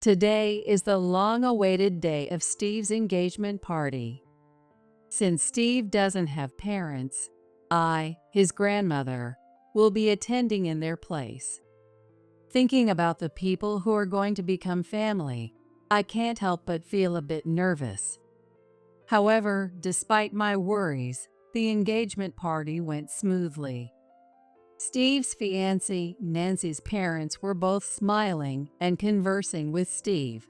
Today is the long-awaited day of Steve's engagement party. Since Steve doesn't have parents, I, his grandmother, will be attending in their place. Thinking about the people who are going to become family, I can't help but feel a bit nervous. However, despite my worries, the engagement party went smoothly. Steve's fiancée, Nancy's parents were both smiling and conversing with Steve.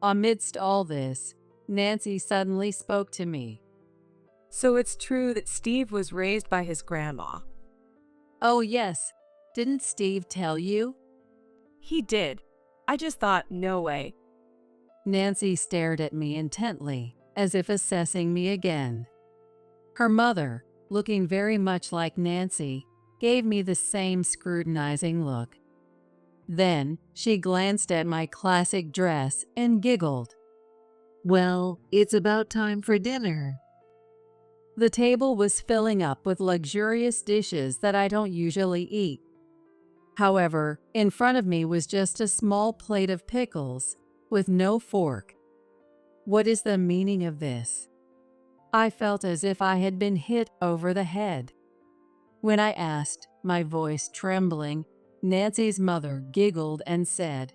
Amidst all this, Nancy suddenly spoke to me. So it's true that Steve was raised by his grandma. Oh yes, didn't Steve tell you? He did. I just thought, no way. Nancy stared at me intently, as if assessing me again. Her mother, looking very much like Nancy, gave me the same scrutinizing look. Then she glanced at my classic dress and giggled. Well, it's about time for dinner. The table was filling up with luxurious dishes that I don't usually eat. However, in front of me was just a small plate of pickles with no fork. What is the meaning of this? I felt as if I had been hit over the head. When I asked, my voice trembling, Nancy's mother giggled and said,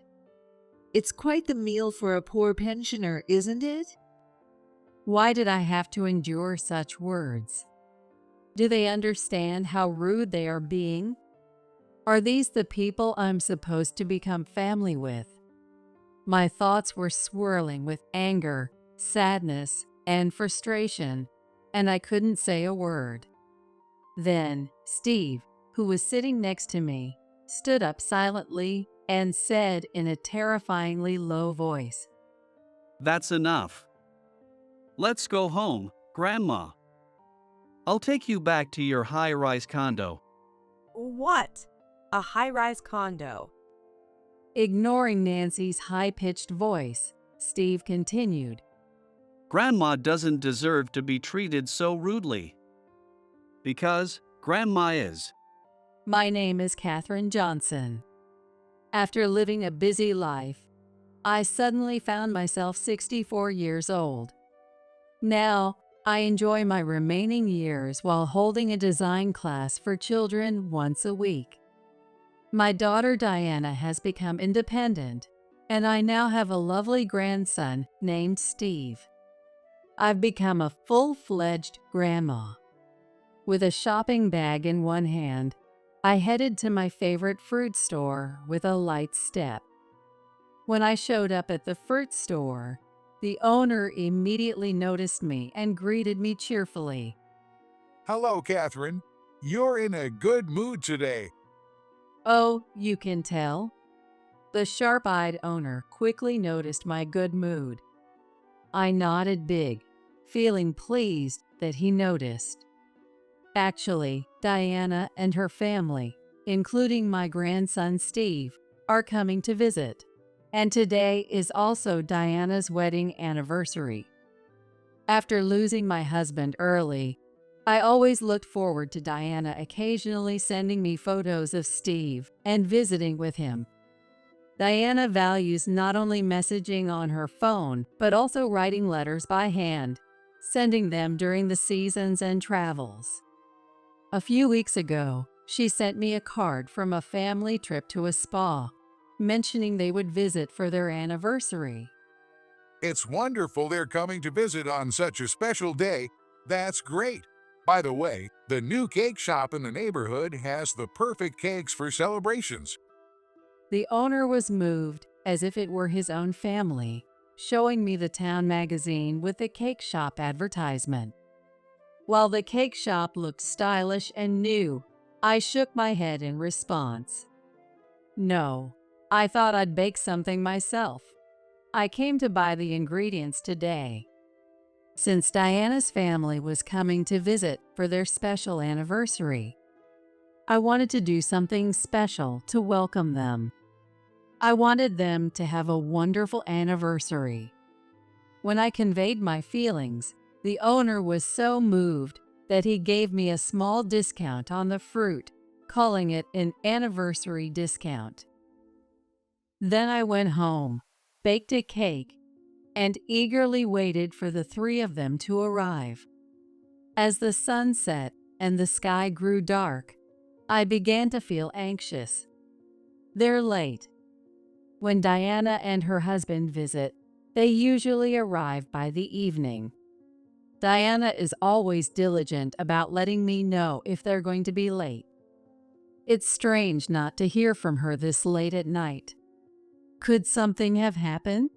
It's quite the meal for a poor pensioner, isn't it? Why did I have to endure such words? Do they understand how rude they are being? Are these the people I'm supposed to become family with? My thoughts were swirling with anger, sadness, and frustration, and I couldn't say a word. Then Steve, who was sitting next to me, stood up silently and said in a terrifyingly low voice, That's enough. Let's go home, Grandma. I'll take you back to your high-rise condo. What? A high-rise condo. Ignoring Nancy's high-pitched voice, Steve continued, Grandma doesn't deserve to be treated so rudely. Because Grandma is. My name is Katherine Johnson. After living a busy life, I suddenly found myself 64 years old. Now, I enjoy my remaining years while holding a design class for children once a week. My daughter Diana has become independent, and I now have a lovely grandson named Steve. I've become a full-fledged grandma. With a shopping bag in one hand, I headed to my favorite fruit store with a light step. When I showed up at the fruit store, the owner immediately noticed me and greeted me cheerfully. Hello, Catherine. You're in a good mood today. Oh, you can tell? The sharp-eyed owner quickly noticed my good mood. I nodded big, feeling pleased that he noticed. Actually, Diana and her family, including my grandson Steve, are coming to visit. And today is also Diana's wedding anniversary. After losing my husband early, I always looked forward to Diana occasionally sending me photos of Steve and visiting with him. Diana values not only messaging on her phone, but also writing letters by hand, sending them during the seasons and travels. A few weeks ago, she sent me a card from a family trip to a spa, mentioning they would visit for their anniversary. It's wonderful they're coming to visit on such a special day. That's great. By the way, the new cake shop in the neighborhood has the perfect cakes for celebrations. The owner was moved, as if it were his own family, showing me the town magazine with the cake shop advertisement. While the cake shop looked stylish and new, I shook my head in response. No, I thought I'd bake something myself. I came to buy the ingredients today. Since Diana's family was coming to visit for their special anniversary, I wanted to do something special to welcome them. I wanted them to have a wonderful anniversary. When I conveyed my feelings, the owner was so moved that he gave me a small discount on the fruit, calling it an anniversary discount. Then I went home, baked a cake, and eagerly waited for the three of them to arrive. As the sun set and the sky grew dark, I began to feel anxious. They're late. When Diana and her husband visit, they usually arrive by the evening. Diana is always diligent about letting me know if they're going to be late. It's strange not to hear from her this late at night. Could something have happened?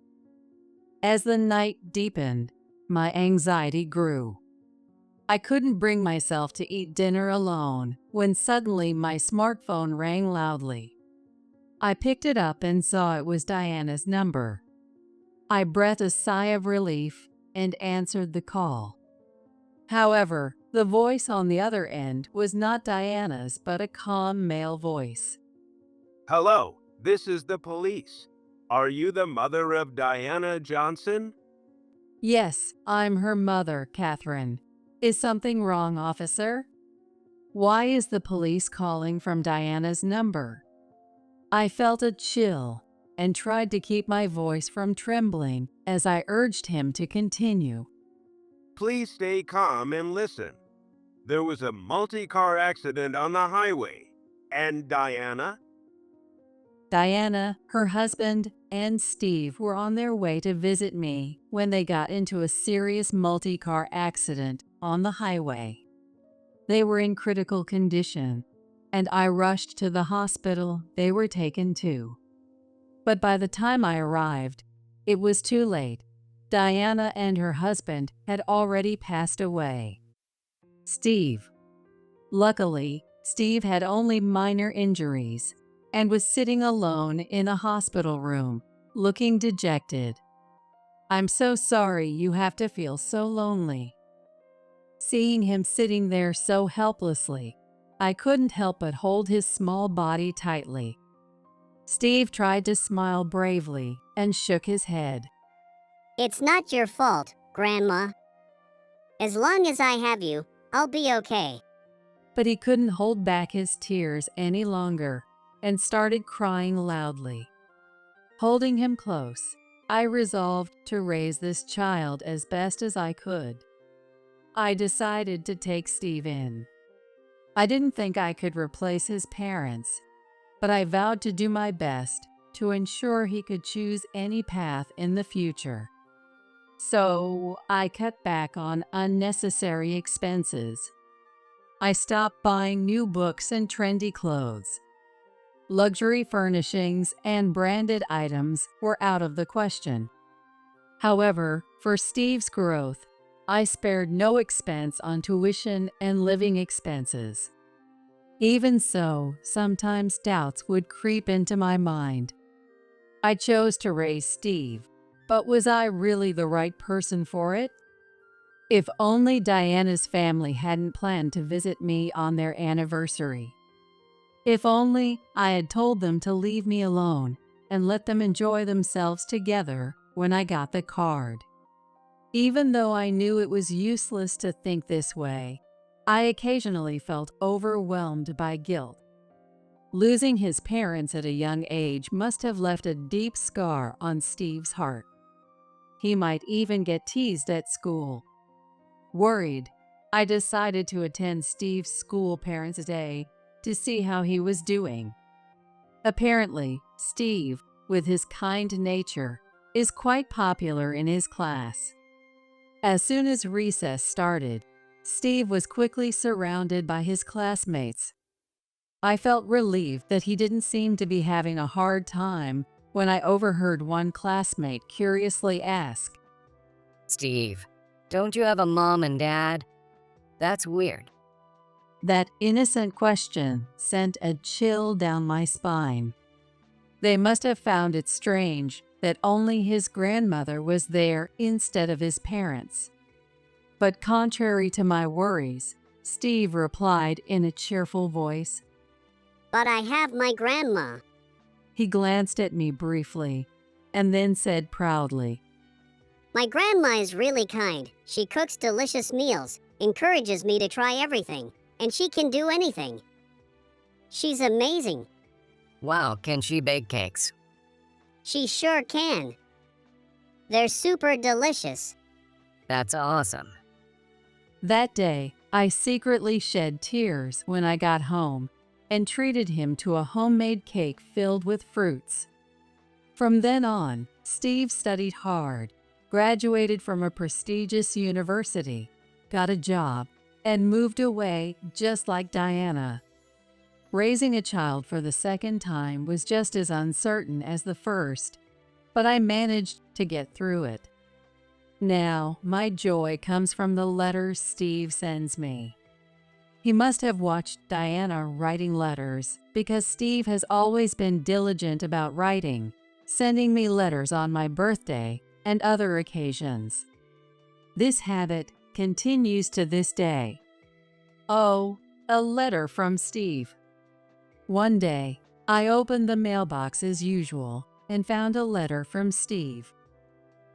As the night deepened, my anxiety grew. I couldn't bring myself to eat dinner alone when suddenly my smartphone rang loudly. I picked it up and saw it was Diana's number. I breathed a sigh of relief and answered the call. However, the voice on the other end was not Diana's but a calm male voice. Hello, this is the police. Are you the mother of Diana Johnson? Yes, I'm her mother, Catherine. Is something wrong, officer? Why is the police calling from Diana's number? I felt a chill and tried to keep my voice from trembling as I urged him to continue. Please stay calm and listen. There was a multi-car accident on the highway. And Diana? Diana, her husband, and Steve were on their way to visit me when they got into a serious multi-car accident on the highway. They were in critical condition, and I rushed to the hospital they were taken to. But by the time I arrived, it was too late. Diana and her husband had already passed away. Steve. Luckily, Steve had only minor injuries and was sitting alone in a hospital room, looking dejected. I'm so sorry you have to feel so lonely. Seeing him sitting there so helplessly, I couldn't help but hold his small body tightly. Steve tried to smile bravely and shook his head. It's not your fault, Grandma. As long as I have you, I'll be okay. But he couldn't hold back his tears any longer and started crying loudly. Holding him close, I resolved to raise this child as best as I could. I decided to take Steve in. I didn't think I could replace his parents, but I vowed to do my best to ensure he could choose any path in the future. So I cut back on unnecessary expenses. I stopped buying new books and trendy clothes. Luxury furnishings and branded items were out of the question. However, for Steve's growth, I spared no expense on tuition and living expenses. Even so, sometimes doubts would creep into my mind. I chose to raise Steve, but was I really the right person for it? If only Diana's family hadn't planned to visit me on their anniversary. If only I had told them to leave me alone and let them enjoy themselves together when I got the card. Even though I knew it was useless to think this way, I occasionally felt overwhelmed by guilt. Losing his parents at a young age must have left a deep scar on Steve's heart. He might even get teased at school. Worried, I decided to attend Steve's school Parents' Day to see how he was doing. Apparently, Steve, with his kind nature, is quite popular in his class. As soon as recess started, Steve was quickly surrounded by his classmates. I felt relieved that he didn't seem to be having a hard time when I overheard one classmate curiously ask, Steve, don't you have a mom and dad? That's weird. That innocent question sent a chill down my spine. They must have found it strange that only his grandmother was there instead of his parents. But contrary to my worries, Steve replied in a cheerful voice. But I have my grandma. He glanced at me briefly and then said proudly, My grandma is really kind. She cooks delicious meals, encourages me to try everything, and she can do anything. She's amazing. Wow, can she bake cakes? She sure can. They're super delicious. That's awesome. That day, I secretly shed tears when I got home and treated him to a homemade cake filled with fruits. From then on, Steve studied hard, graduated from a prestigious university, got a job, and moved away just like Diana. Raising a child for the second time was just as uncertain as the first, but I managed to get through it. Now, my joy comes from the letters Steve sends me. He must have watched Diana writing letters because Steve has always been diligent about writing, sending me letters on my birthday and other occasions. This habit continues to this day. Oh, a letter from Steve. One day, I opened the mailbox as usual and found a letter from Steve.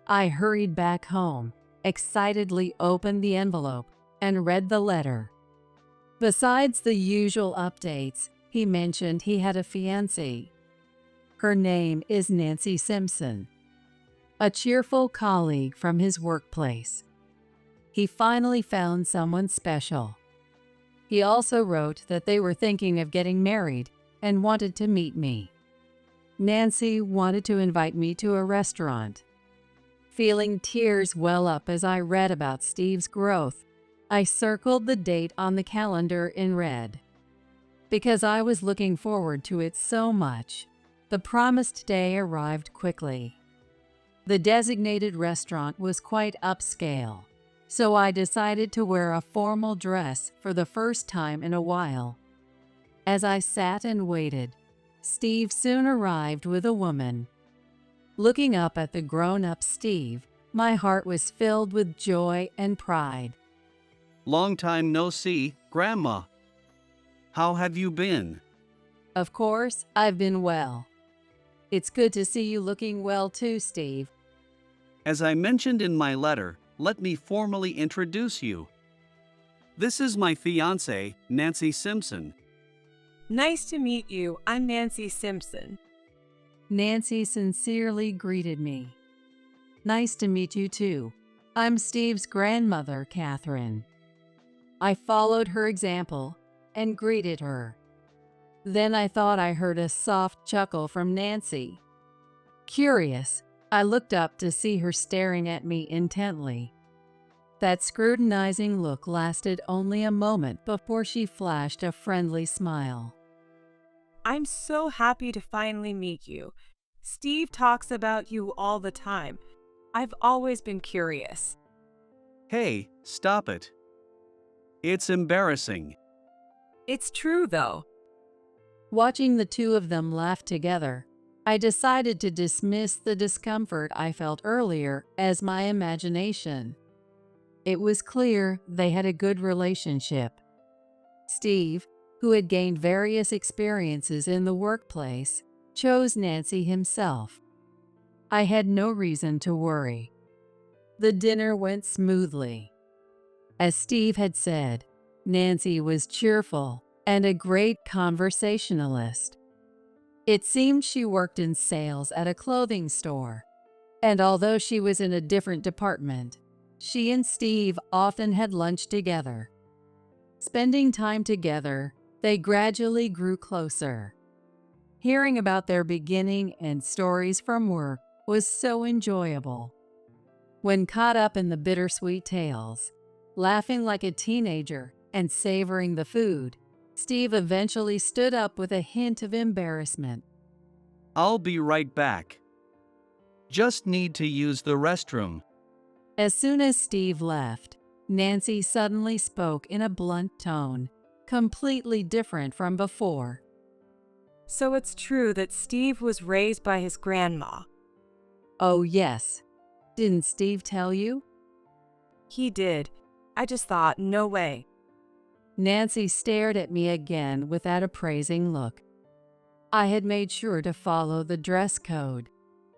I hurried back home, excitedly opened the envelope, and read the letter. Besides the usual updates, he mentioned he had a fiancée. Her name is Nancy Simpson, a cheerful colleague from his workplace. He finally found someone special. He also wrote that they were thinking of getting married and wanted to meet me. Nancy wanted to invite me to a restaurant. Feeling tears well up as I read about Steve's growth, I circled the date on the calendar in red. Because I was looking forward to it so much, the promised day arrived quickly. The designated restaurant was quite upscale, so I decided to wear a formal dress for the first time in a while. As I sat and waited, Steve soon arrived with a woman. Looking up at the grown-up Steve, my heart was filled with joy and pride. Long time no see, Grandma. How have you been? Of course, I've been well. It's good to see you looking well too, Steve. As I mentioned in my letter, let me formally introduce you. This is my fiancée, Nancy Simpson. Nice to meet you. I'm Nancy Simpson. Nancy sincerely greeted me. Nice to meet you too. I'm Steve's grandmother, Catherine. I followed her example and greeted her. Then I thought I heard a soft chuckle from Nancy. Curious, I looked up to see her staring at me intently. That scrutinizing look lasted only a moment before she flashed a friendly smile. I'm so happy to finally meet you. Steve talks about you all the time. I've always been curious. Hey, stop it. It's embarrassing. It's true, though. Watching the two of them laugh together, I decided to dismiss the discomfort I felt earlier as my imagination. It was clear they had a good relationship. Steve, who had gained various experiences in the workplace, chose Nancy himself. I had no reason to worry. The dinner went smoothly. As Steve had said, Nancy was cheerful and a great conversationalist. It seemed she worked in sales at a clothing store, and although she was in a different department, she and Steve often had lunch together. Spending time together, they gradually grew closer. Hearing about their beginning and stories from work was so enjoyable. When caught up in the bittersweet tales, laughing like a teenager and savoring the food, Steve eventually stood up with a hint of embarrassment. I'll be right back. Just need to use the restroom. As soon as Steve left, Nancy suddenly spoke in a blunt tone, completely different from before. So it's true that Steve was raised by his grandma. Oh yes. Didn't Steve tell you? He did. I just thought, no way. Nancy stared at me again with that appraising look. I had made sure to follow the dress code,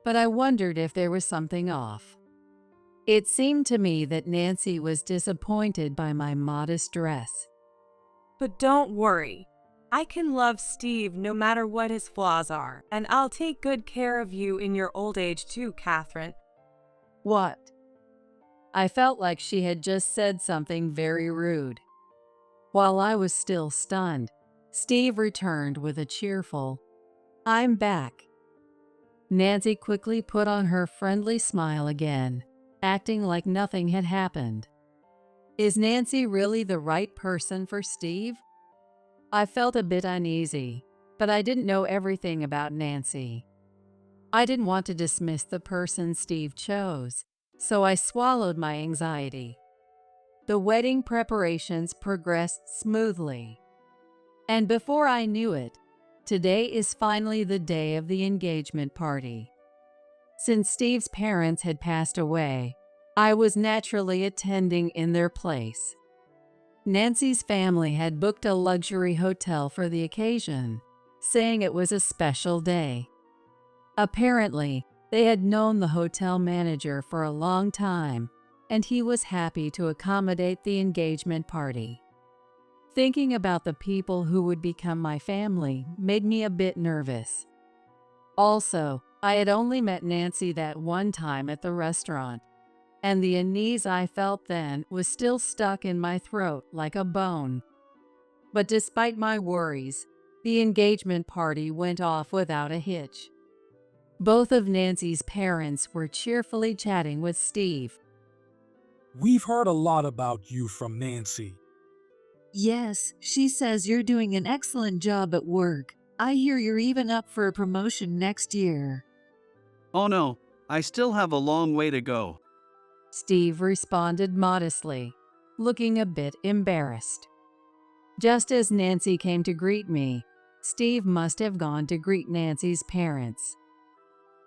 but I wondered if there was something off. It seemed to me that Nancy was disappointed by my modest dress. But don't worry. I can love Steve no matter what his flaws are, and I'll take good care of you in your old age too, Catherine. What? I felt like she had just said something very rude. While I was still stunned, Steve returned with a cheerful, "I'm back." Nancy quickly put on her friendly smile again, acting like nothing had happened. Is Nancy really the right person for Steve? I felt a bit uneasy, but I didn't know everything about Nancy. I didn't want to dismiss the person Steve chose, so I swallowed my anxiety. The wedding preparations progressed smoothly. And before I knew it, today is finally the day of the engagement party. Since Steve's parents had passed away, I was naturally attending in their place. Nancy's family had booked a luxury hotel for the occasion, saying it was a special day. Apparently, they had known the hotel manager for a long time, and he was happy to accommodate the engagement party. Thinking about the people who would become my family made me a bit nervous. Also, I had only met Nancy that one time at the restaurant, and the unease I felt then was still stuck in my throat like a bone. But despite my worries, the engagement party went off without a hitch. Both of Nancy's parents were cheerfully chatting with Steve. We've heard a lot about you from Nancy. Yes, she says you're doing an excellent job at work. I hear you're even up for a promotion next year. Oh no, I still have a long way to go. Steve responded modestly, looking a bit embarrassed. Just as Nancy came to greet me, Steve must have gone to greet Nancy's parents.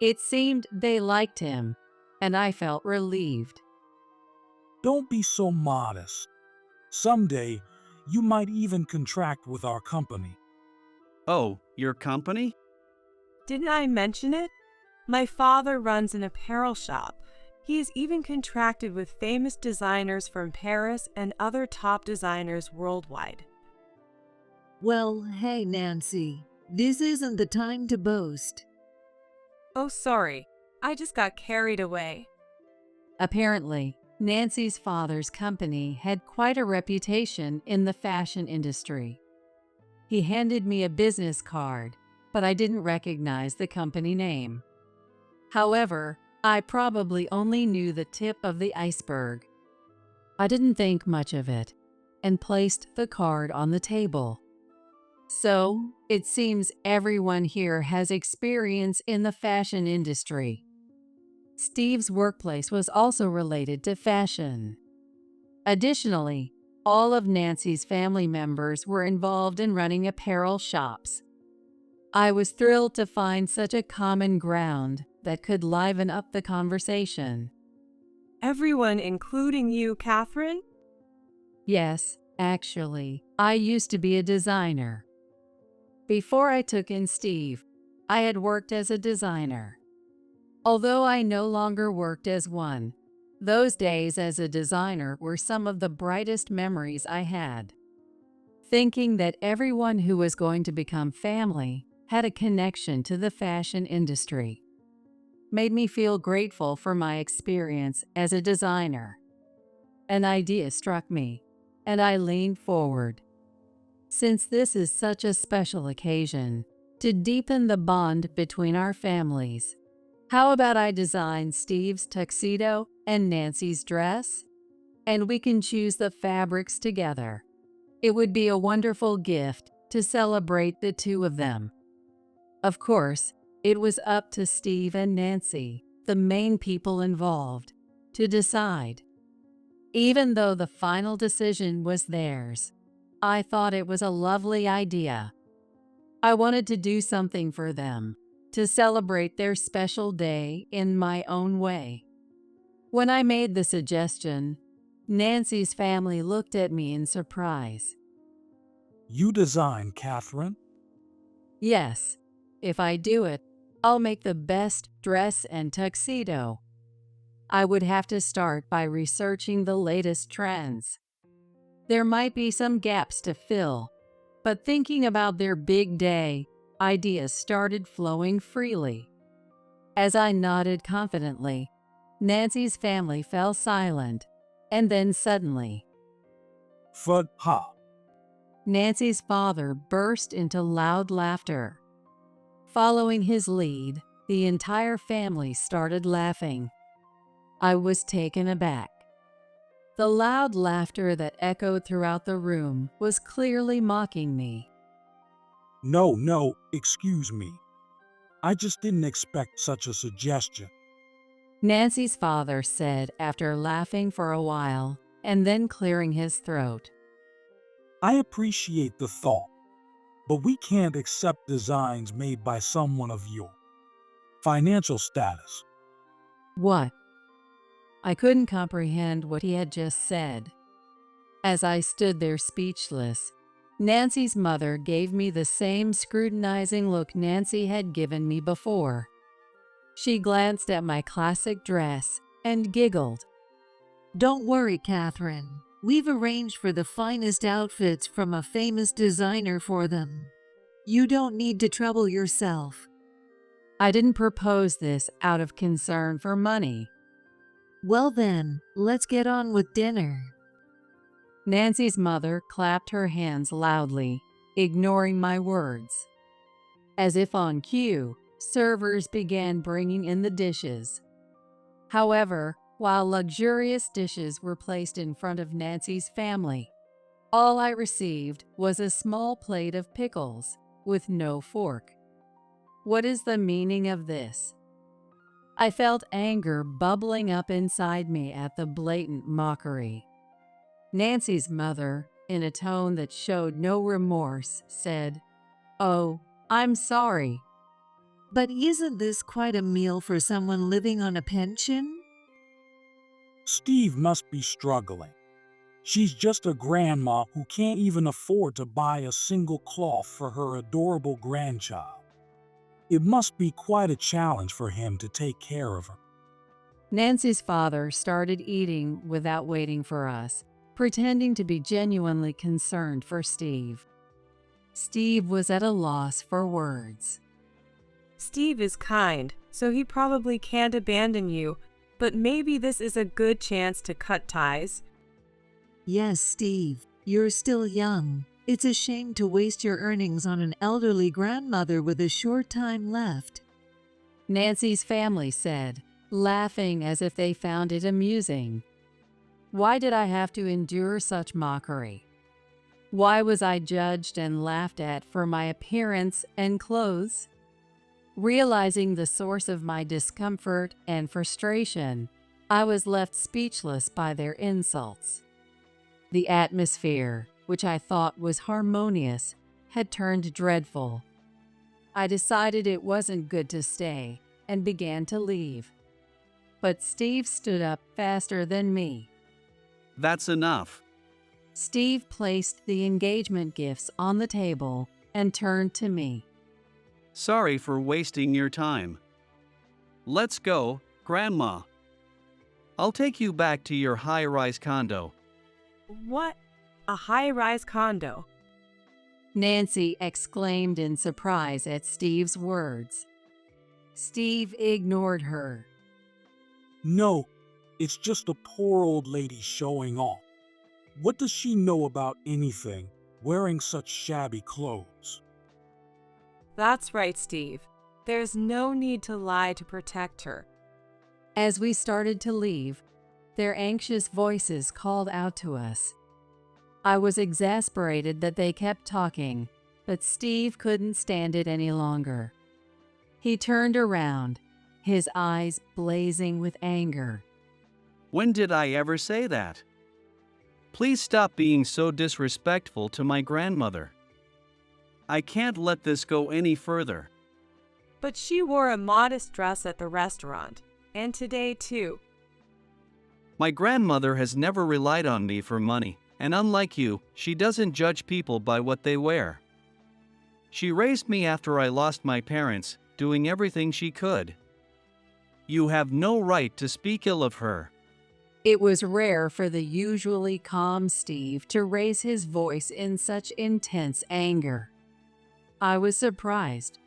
It seemed they liked him, and I felt relieved. Don't be so modest. Someday, you might even contract with our company. Oh, your company? Didn't I mention it? My father runs an apparel shop. He is even contracted with famous designers from Paris and other top designers worldwide. Well, hey, Nancy, this isn't the time to boast. Oh, sorry. I just got carried away. Apparently, Nancy's father's company had quite a reputation in the fashion industry. He handed me a business card, but I didn't recognize the company name. However, I probably only knew the tip of the iceberg. I didn't think much of it and placed the card on the table. So, it seems everyone here has experience in the fashion industry. Steve's workplace was also related to fashion. Additionally, all of Nancy's family members were involved in running apparel shops. I was thrilled to find such a common ground that could liven up the conversation. Everyone, including you, Catherine? Yes, actually, I used to be a designer. Before I took in Steve, I had worked as a designer. Although I no longer worked as one, those days as a designer were some of the brightest memories I had. Thinking that everyone who was going to become family had a connection to the fashion industry made me feel grateful for my experience as a designer. An idea struck me, and I leaned forward. Since this is such a special occasion, to deepen the bond between our families, how about I design Steve's tuxedo and Nancy's dress? And we can choose the fabrics together. It would be a wonderful gift to celebrate the two of them. Of course, it was up to Steve and Nancy, the main people involved, to decide. Even though the final decision was theirs, I thought it was a lovely idea. I wanted to do something for them, to celebrate their special day in my own way. When I made the suggestion, Nancy's family looked at me in surprise. You design, Catherine? Yes, if I do it, I'll make the best dress and tuxedo. I would have to start by researching the latest trends. There might be some gaps to fill, but thinking about their big day, ideas started flowing freely. As I nodded confidently, Nancy's family fell silent, and then suddenly, Fud ha. Nancy's father burst into loud laughter. Following his lead, the entire family started laughing. I was taken aback. The loud laughter that echoed throughout the room was clearly mocking me. No, excuse me. I just didn't expect such a suggestion. Nancy's father said after laughing for a while and then clearing his throat. I appreciate the thought, but we can't accept designs made by someone of your financial status. What? I couldn't comprehend what he had just said. As I stood there speechless, Nancy's mother gave me the same scrutinizing look Nancy had given me before. She glanced at my classic dress and giggled. Don't worry, Catherine. We've arranged for the finest outfits from a famous designer for them. You don't need to trouble yourself. I didn't propose this out of concern for money. Well then, let's get on with dinner. Nancy's mother clapped her hands loudly, ignoring my words. As if on cue, servers began bringing in the dishes. However, while luxurious dishes were placed in front of Nancy's family, all I received was a small plate of pickles with no fork. What is the meaning of this? I felt anger bubbling up inside me at the blatant mockery. Nancy's mother, in a tone that showed no remorse, said, "Oh, I'm sorry." But isn't this quite a meal for someone living on a pension? Steve must be struggling. She's just a grandma who can't even afford to buy a single cloth for her adorable grandchild. It must be quite a challenge for him to take care of her. Nancy's father started eating without waiting for us, pretending to be genuinely concerned for Steve. Steve was at a loss for words. Steve is kind, so he probably can't abandon you, but maybe this is a good chance to cut ties. Yes, Steve, you're still young. It's a shame to waste your earnings on an elderly grandmother with a short time left. Nancy's family said, laughing as if they found it amusing. Why did I have to endure such mockery? Why was I judged and laughed at for my appearance and clothes? Realizing the source of my discomfort and frustration, I was left speechless by their insults. The atmosphere, which I thought was harmonious, had turned dreadful. I decided it wasn't good to stay and began to leave. But Steve stood up faster than me. That's enough. Steve placed the engagement gifts on the table and turned to me. Sorry for wasting your time. Let's go, Grandma. I'll take you back to your high-rise condo. What? A high-rise condo? Nancy exclaimed in surprise at Steve's words. Steve ignored her. No, it's just a poor old lady showing off. What does she know about anything, wearing such shabby clothes? That's right, Steve. There's no need to lie to protect her. As we started to leave, their anxious voices called out to us. I was exasperated that they kept talking, but Steve couldn't stand it any longer. He turned around, his eyes blazing with anger. When did I ever say that? Please stop being so disrespectful to my grandmother. I can't let this go any further. But she wore a modest dress at the restaurant, and today too. My grandmother has never relied on me for money, and unlike you, she doesn't judge people by what they wear. She raised me after I lost my parents, doing everything she could. You have no right to speak ill of her. It was rare for the usually calm Steve to raise his voice in such intense anger. I was surprised,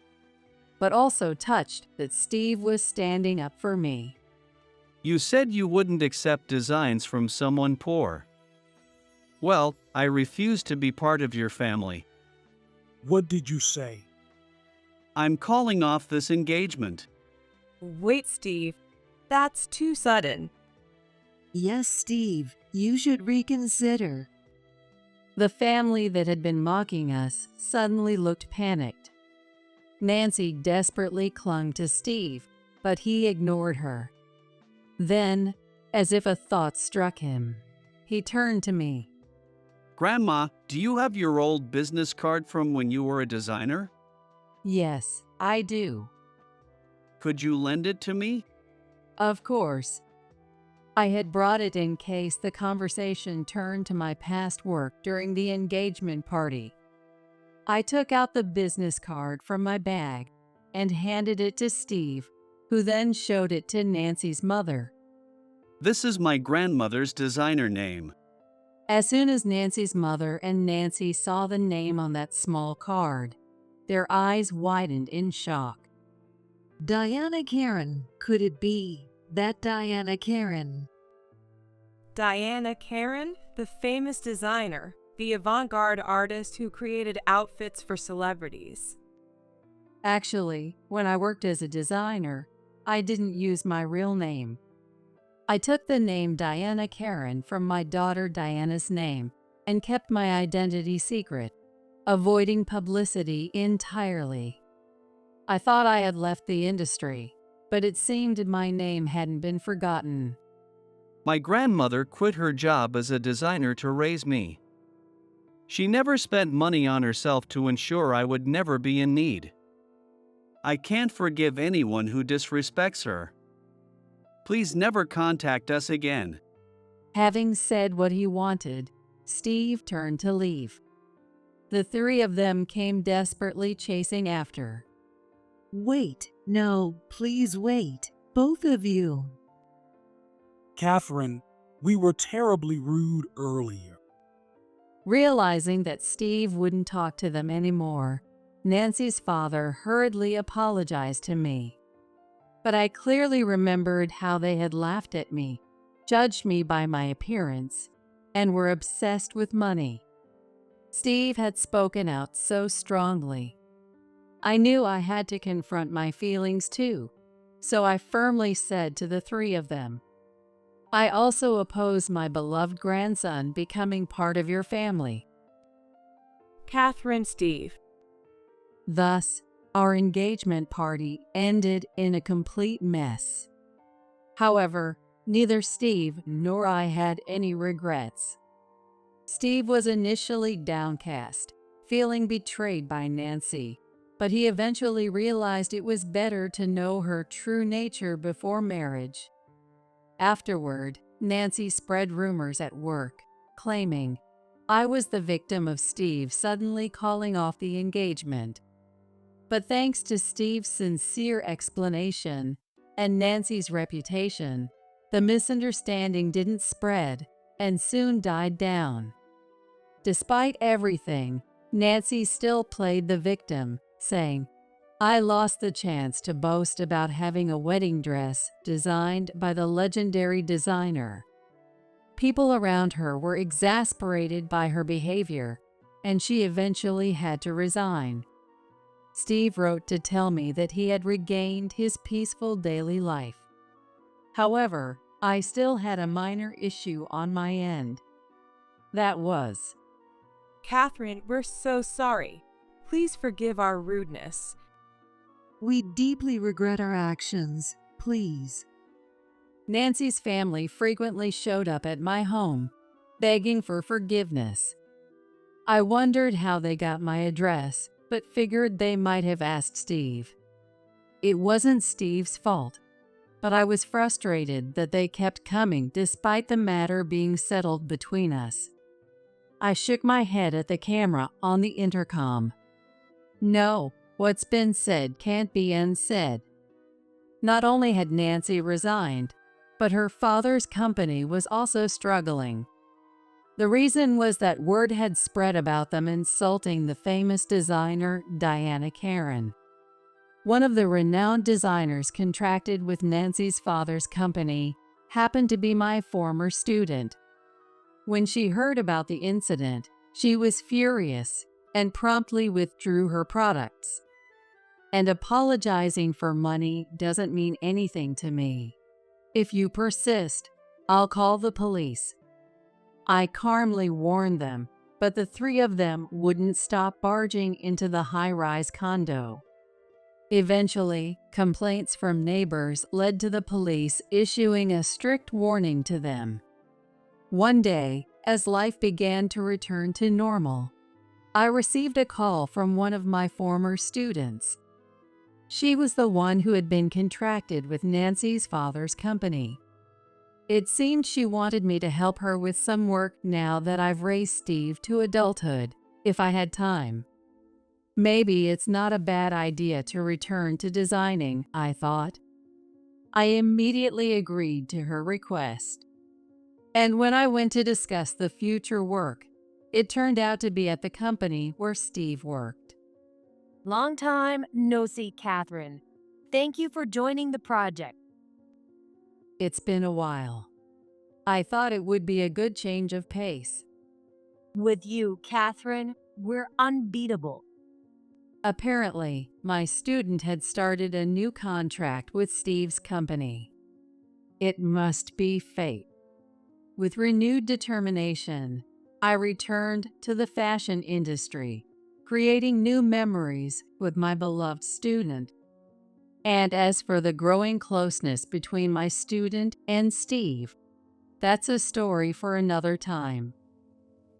but also touched that Steve was standing up for me. You said you wouldn't accept designs from someone poor. Well, I refuse to be part of your family. What did you say? I'm calling off this engagement. Wait, Steve. That's too sudden. Yes, Steve, you should reconsider. The family that had been mocking us suddenly looked panicked. Nancy desperately clung to Steve, but he ignored her. Then, as if a thought struck him, he turned to me. Grandma, do you have your old business card from when you were a designer? Yes, I do. Could you lend it to me? Of course. I had brought it in case the conversation turned to my past work during the engagement party. I took out the business card from my bag and handed it to Steve, who then showed it to Nancy's mother. This is my grandmother's designer name. As soon as Nancy's mother and Nancy saw the name on that small card, their eyes widened in shock. Diana Karen, could it be that Diana Karen? Diana Karen, the famous designer, the avant-garde artist who created outfits for celebrities. Actually, when I worked as a designer, I didn't use my real name. I took the name Diana Karen from my daughter Diana's name and kept my identity secret, avoiding publicity entirely. I thought I had left the industry, but it seemed my name hadn't been forgotten. My grandmother quit her job as a designer to raise me. She never spent money on herself to ensure I would never be in need. I can't forgive anyone who disrespects her. Please never contact us again. Having said what he wanted, Steve turned to leave. The three of them came desperately chasing after. Wait, no, please wait, both of you. Catherine, we were terribly rude earlier. Realizing that Steve wouldn't talk to them anymore, Nancy's father hurriedly apologized to me. But I clearly remembered how they had laughed at me, judged me by my appearance, and were obsessed with money. Steve had spoken out so strongly. I knew I had to confront my feelings too, so I firmly said to the three of them, I also oppose my beloved grandson becoming part of your family. Catherine, Steve. Thus, our engagement party ended in a complete mess. However, neither Steve nor I had any regrets. Steve was initially downcast, feeling betrayed by Nancy, but he eventually realized it was better to know her true nature before marriage. Afterward, Nancy spread rumors at work, claiming I was the victim of Steve suddenly calling off the engagement. But thanks to Steve's sincere explanation and Nancy's reputation, the misunderstanding didn't spread and soon died down. Despite everything, Nancy still played the victim, saying, I lost the chance to boast about having a wedding dress designed by the legendary designer. People around her were exasperated by her behavior, and she eventually had to resign. Steve wrote to tell me that he had regained his peaceful daily life. However, I still had a minor issue on my end. That was, Catherine, we're so sorry. Please forgive our rudeness. We deeply regret our actions, please. Nancy's family frequently showed up at my home, begging for forgiveness. I wondered how they got my address, but figured they might have asked Steve. It wasn't Steve's fault, but I was frustrated that they kept coming despite the matter being settled between us. I shook my head at the camera on the intercom. No, what's been said can't be unsaid. Not only had Nancy resigned, but her father's company was also struggling. The reason was that word had spread about them insulting the famous designer Diana Karen. One of the renowned designers contracted with Nancy's father's company happened to be my former student. When she heard about the incident, she was furious and promptly withdrew her products. And apologizing for money doesn't mean anything to me. If you persist, I'll call the police. I calmly warned them, but the three of them wouldn't stop barging into the high-rise condo. Eventually, complaints from neighbors led to the police issuing a strict warning to them. One day, as life began to return to normal, I received a call from one of my former students. She was the one who had been contracted with Nancy's father's company. It seemed she wanted me to help her with some work now that I've raised Steve to adulthood, if I had time. Maybe it's not a bad idea to return to designing, I thought. I immediately agreed to her request. And when I went to discuss the future work, it turned out to be at the company where Steve worked. Long time no see, Catherine. Thank you for joining the project. It's been a while. I thought it would be a good change of pace. With you, Catherine, we're unbeatable. Apparently, my student had started a new contract with Steve's company. It must be fate. With renewed determination, I returned to the fashion industry, creating new memories with my beloved student. And as for the growing closeness between my student and Steve, that's a story for another time.